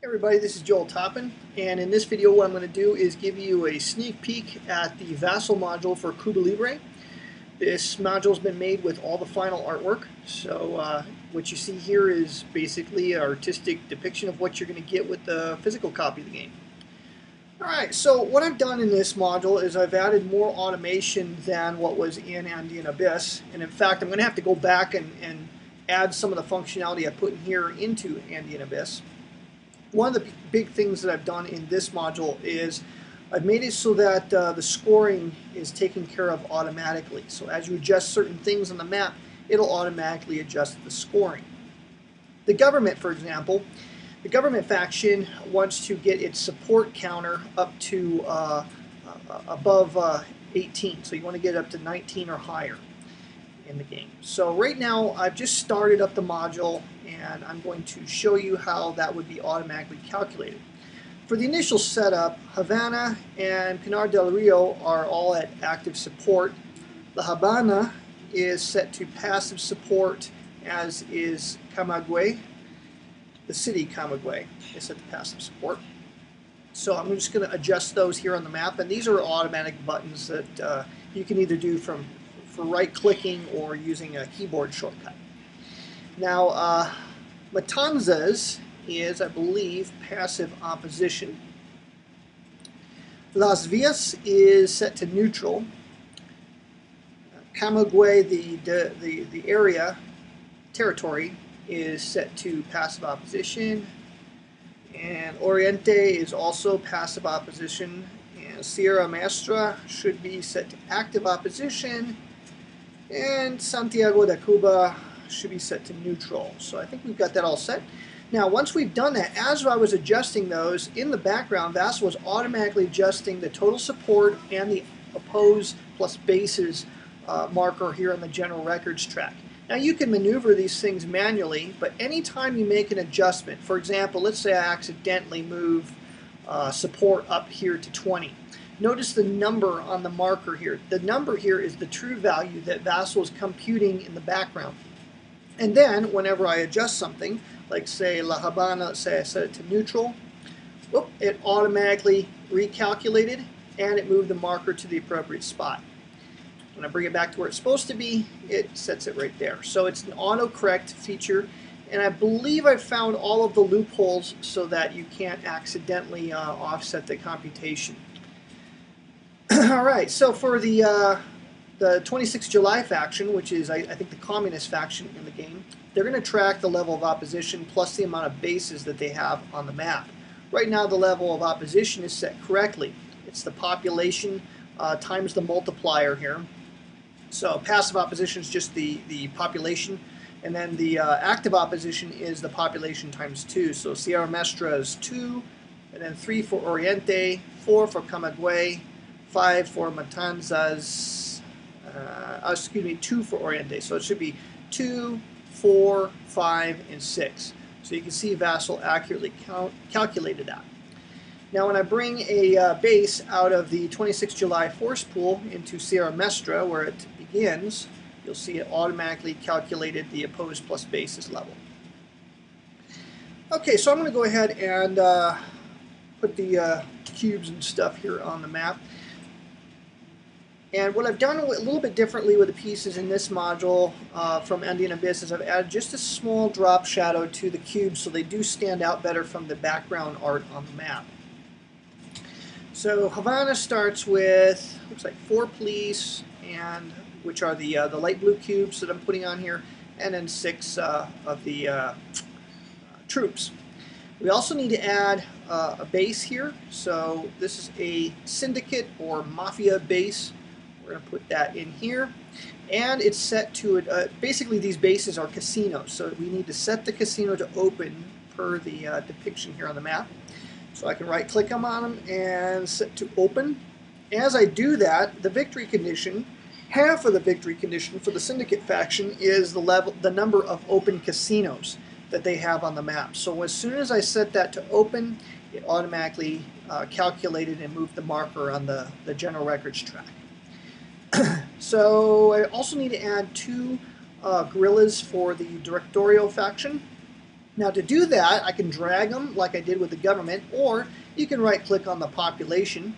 Hey everybody, this is Joel Toppin, and in this video what I'm going to do is give you a sneak peek at the VASSAL module for Cuba Libre. This module has been made with all the final artwork, so what you see here is basically an artistic depiction of what you're going to get with the physical copy of the game. Alright, so what I've done in this module is I've added more automation than what was in Andean Abyss, and in fact I'm going to have to go back and add some of the functionality I put in here into Andean Abyss. One of the big things that I've done in this module is I've made it so that the scoring is taken care of automatically. So as you adjust certain things on the map, it'll automatically adjust the scoring. The government, for example, the government faction wants to get its support counter up to above 18. So you want to get it up to 19 or higher in the game. So right now I've just started up the module and I'm going to show you how that would be automatically calculated. For the initial setup, Havana and Pinar del Rio are all at active support. La Habana is set to passive support, as is Camagüey. The city Camagüey is set to passive support. So I'm just going to adjust those here on the map, and these are automatic buttons that you can either do for right-clicking or using a keyboard shortcut. Now, Matanzas is, I believe, passive opposition. Las Villas is set to neutral. Camagüey, the area, territory, is set to passive opposition. And Oriente is also passive opposition. And Sierra Maestra should be set to active opposition. And Santiago de Cuba should be set to neutral. So I think we've got that all set. Now once we've done that, as I was adjusting those, in the background VASSAL was automatically adjusting the total support and the oppose plus bases marker here on the general records track. Now you can maneuver these things manually, but anytime you make an adjustment, for example, let's say I accidentally move support up here to 20. Notice the number on the marker here. The number here is the true value that VASSAL is computing in the background. And then, whenever I adjust something, like say La Habana, let's say I set it to neutral, whoop, it automatically recalculated and it moved the marker to the appropriate spot. When I bring it back to where it's supposed to be, it sets it right there. So it's an autocorrect feature, and I believe I've found all of the loopholes so that you can't accidentally offset the computation. Alright, so for the 26th July faction, which is I think the communist faction in the game, they're going to track the level of opposition plus the amount of bases that they have on the map. Right now the level of opposition is set correctly. It's the population times the multiplier here. So passive opposition is just the population, and then the active opposition is the population times 2. So Sierra Maestra is 2, and then 3 for Oriente, 4 for Camagüey, 5 for Matanzas, 2 for Oriente. So it should be 2, 4, 5, and 6. So you can see VASSAL accurately calculated that. Now when I bring a base out of the 26th July force pool into Sierra Maestra, where it begins, you'll see it automatically calculated the opposed plus bases level. Okay, so I'm going to go ahead and put the cubes and stuff here on the map. And what I've done a little bit differently with the pieces in this module from Andean Abyss is I've added just a small drop shadow to the cubes so they do stand out better from the background art on the map. So Havana starts with, looks like 4 police, and which are the light blue cubes that I'm putting on here, and then 6 of the troops. We also need to add a base here. So this is a syndicate or mafia base. We're going to put that in here, and it's set to basically these bases are casinos, so we need to set the casino to open per the depiction here on the map. So I can right click on them and set to open. As I do that, the victory condition, half of the victory condition for the syndicate faction is the number of open casinos that they have on the map. So as soon as I set that to open, it automatically calculated and moved the marker on the general records track. So I also need to add 2 guerrillas for the directorial faction. Now to do that, I can drag them like I did with the government, or you can right-click on the population,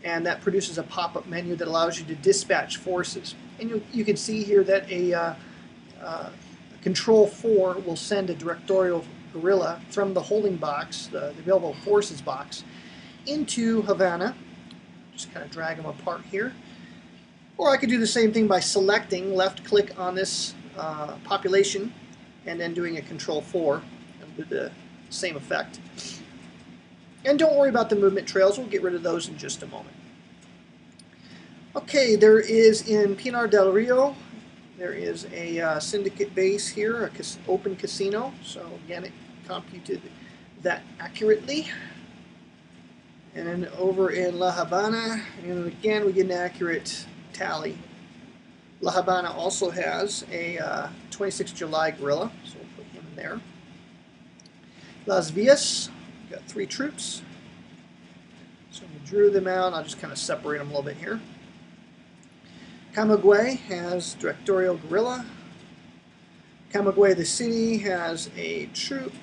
and that produces a pop-up menu that allows you to dispatch forces. And you can see here that a Control 4 will send a directorial guerrilla from the holding box, the available forces box, into Havana. Just kind of drag them apart here. Or I could do the same thing by selecting, left-click on this population, and then doing a Control 4 and do the same effect. And don't worry about the movement trails. We'll get rid of those in just a moment. Okay, there is in Pinar del Rio, there is a syndicate base here, an open casino. So again, it computed that accurately. And then over in La Habana, and again we get an accurate tally. La Habana also has a 26 July guerrilla, so we'll put him in there. Las Villas, got 3 troops. So we drew them out. I'll just kind of separate them a little bit here. Camagüey has directorial guerrilla. Camagüey, the city, has a troop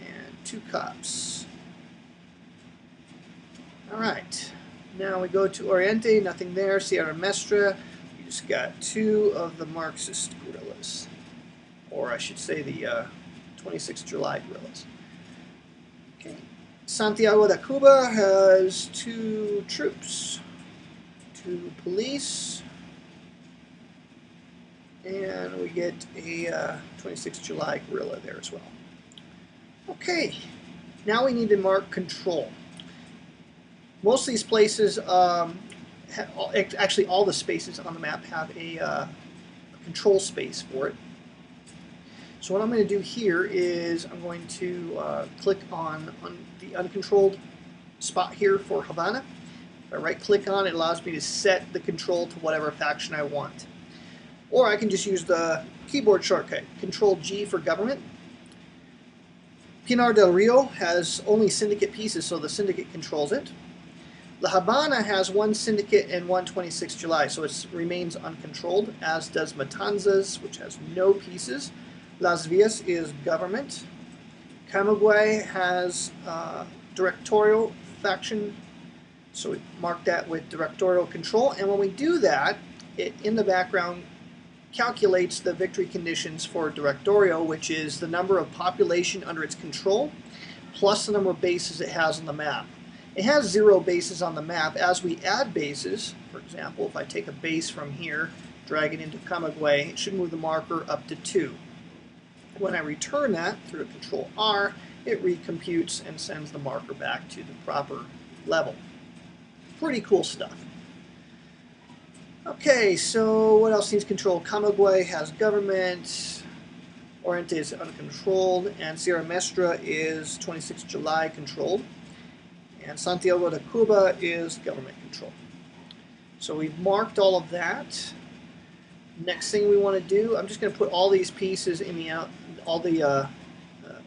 and 2 cops. Alright, now we go to Oriente, nothing there. Sierra Mestra, you just got 2 of the Marxist guerrillas. Or I should say the 26 July guerrillas. Okay. Santiago de Cuba has 2 troops, 2 police, and we get a 26 July guerrilla there as well. Okay, now we need to mark control. Most of these places, actually all the spaces on the map have a control space for it. So what I'm going to do here is I'm going to click on the uncontrolled spot here for Havana. If I right click on it, it allows me to set the control to whatever faction I want. Or I can just use the keyboard shortcut, Control G for government. Pinar del Rio has only syndicate pieces, so the syndicate controls it. La Habana has 1 syndicate and 1 26 July, so it remains uncontrolled, as does Matanzas, which has no pieces. Las Villas is government. Camagüey has directorial faction, so we mark that with directorial control. And when we do that, it in the background calculates the victory conditions for directorial, which is the number of population under its control plus the number of bases it has on the map. It has 0 bases on the map. As we add bases, for example, if I take a base from here, drag it into Camagüey, it should move the marker up to 2. When I return that through Control R, it recomputes and sends the marker back to the proper level. Pretty cool stuff. Okay, so what else needs control? Camagüey has government, Oriente is uncontrolled, and Sierra Mestra is 26 July controlled, and Santiago de Cuba is government controlled. So we've marked all of that. Next thing we want to do, I'm just going to put all these pieces in the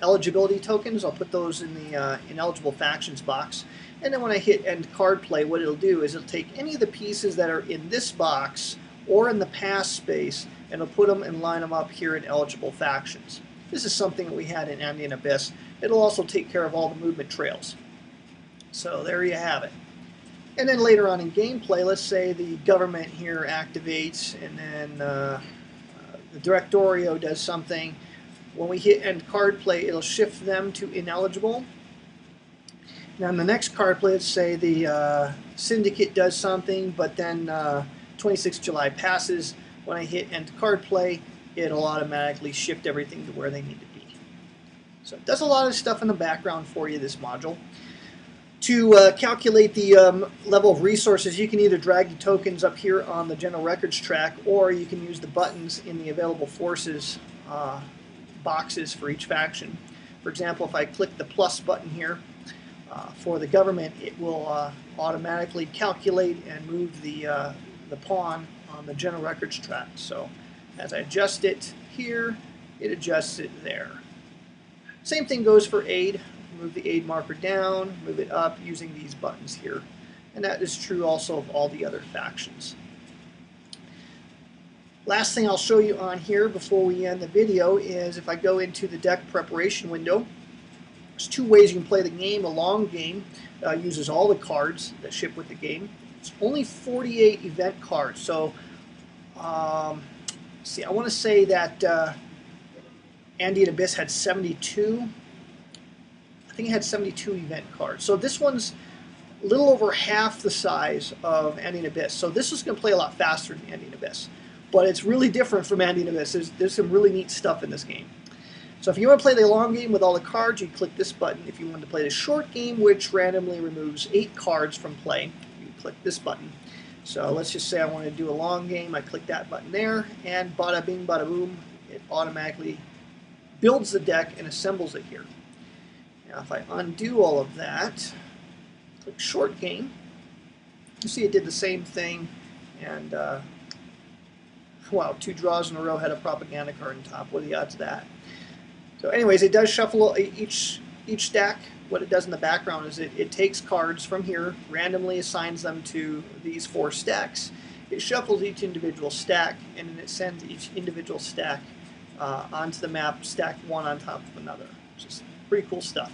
eligibility tokens. I'll put those in the ineligible factions box. And then when I hit end card play, what it'll do is it'll take any of the pieces that are in this box or in the pass space, and it'll put them and line them up here in eligible factions. This is something that we had in Andean Abyss. It'll also take care of all the movement trails. So there you have it. And then later on in gameplay, let's say the government here activates, and then the directorio does something. When we hit end card play, it'll shift them to ineligible. Now in the next card play, let's say the syndicate does something, but then 26 July passes. When I hit end card play, it'll automatically shift everything to where they need to be. So it does a lot of stuff in the background for you, this module. To calculate the level of resources, you can either drag the tokens up here on the general records track, or you can use the buttons in the available forces boxes for each faction. For example, if I click the plus button here for the government, it will automatically calculate and move the pawn on the general records track. So as I adjust it here, it adjusts it there. Same thing goes for aid. Move the aid marker down, move it up using these buttons here. And that is true also of all the other factions. Last thing I'll show you on here before we end the video is if I go into the deck preparation window, there's two ways you can play the game. A long game uses all the cards that ship with the game. It's only 48 event cards. So, see, I want to say that Andean Abyss had 72. I think it had 72 event cards. So this one's a little over half the size of Andean Abyss. So this is going to play a lot faster than Andean Abyss. But it's really different from Andean Abyss. There's some really neat stuff in this game. So if you want to play the long game with all the cards, you click this button. If you want to play the short game, which randomly removes 8 cards from play, you click this button. So let's just say I want to do a long game. I click that button there, and bada bing, bada boom, it automatically builds the deck and assembles it here. Now if I undo all of that, click short game, you see it did the same thing, and wow, 2 draws in a row had a propaganda card on top. What are the odds of that? So anyways, it does shuffle each stack. What it does in the background is it takes cards from here, randomly assigns them to these 4 stacks. It shuffles each individual stack, and then it sends each individual stack onto the map, stacked one on top of another. Just pretty cool stuff.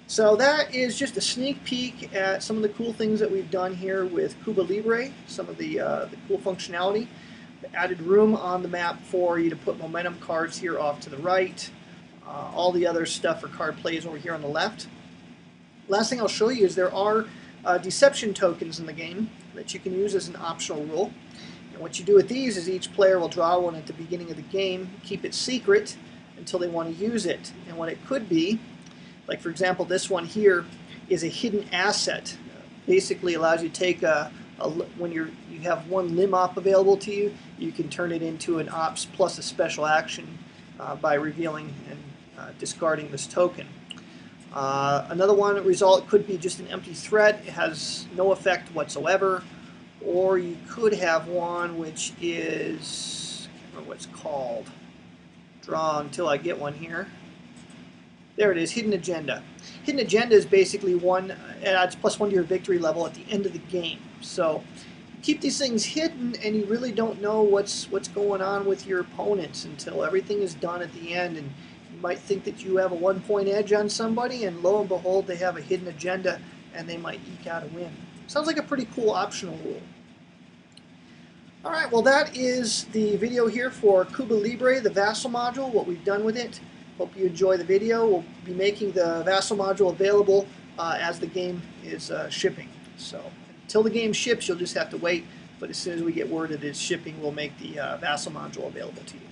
So that is just a sneak peek at some of the cool things that we've done here with Cuba Libre, some of the cool functionality. The added room on the map for you to put momentum cards here off to the right. All the other stuff for card plays over here on the left. Last thing I'll show you is there are deception tokens in the game that you can use as an optional rule. And what you do with these is each player will draw one at the beginning of the game, keep it secret until they want to use it. And what it could be, like for example this one here, is a hidden asset. Basically allows you to take when you have one limb op available to you, you can turn it into an ops plus a special action by revealing and discarding this token. Another one result could be just an empty threat. It has no effect whatsoever. Or you could have one which is, I can't remember what it's called. Draw until I get one here. There it is, Hidden Agenda. Hidden Agenda is basically one, it adds +1 to your victory level at the end of the game. So keep these things hidden, and you really don't know what's going on with your opponents until everything is done at the end. And you might think that you have a 1-point edge on somebody, and lo and behold, they have a hidden agenda, and they might eke out a win. Sounds like a pretty cool optional rule. All right, well that is the video here for Cuba Libre, the Vassal module, what we've done with it. Hope you enjoy the video. We'll be making the Vassal module available as the game is shipping. So until the game ships, you'll just have to wait. But as soon as we get word that it's shipping, we'll make the Vassal module available to you.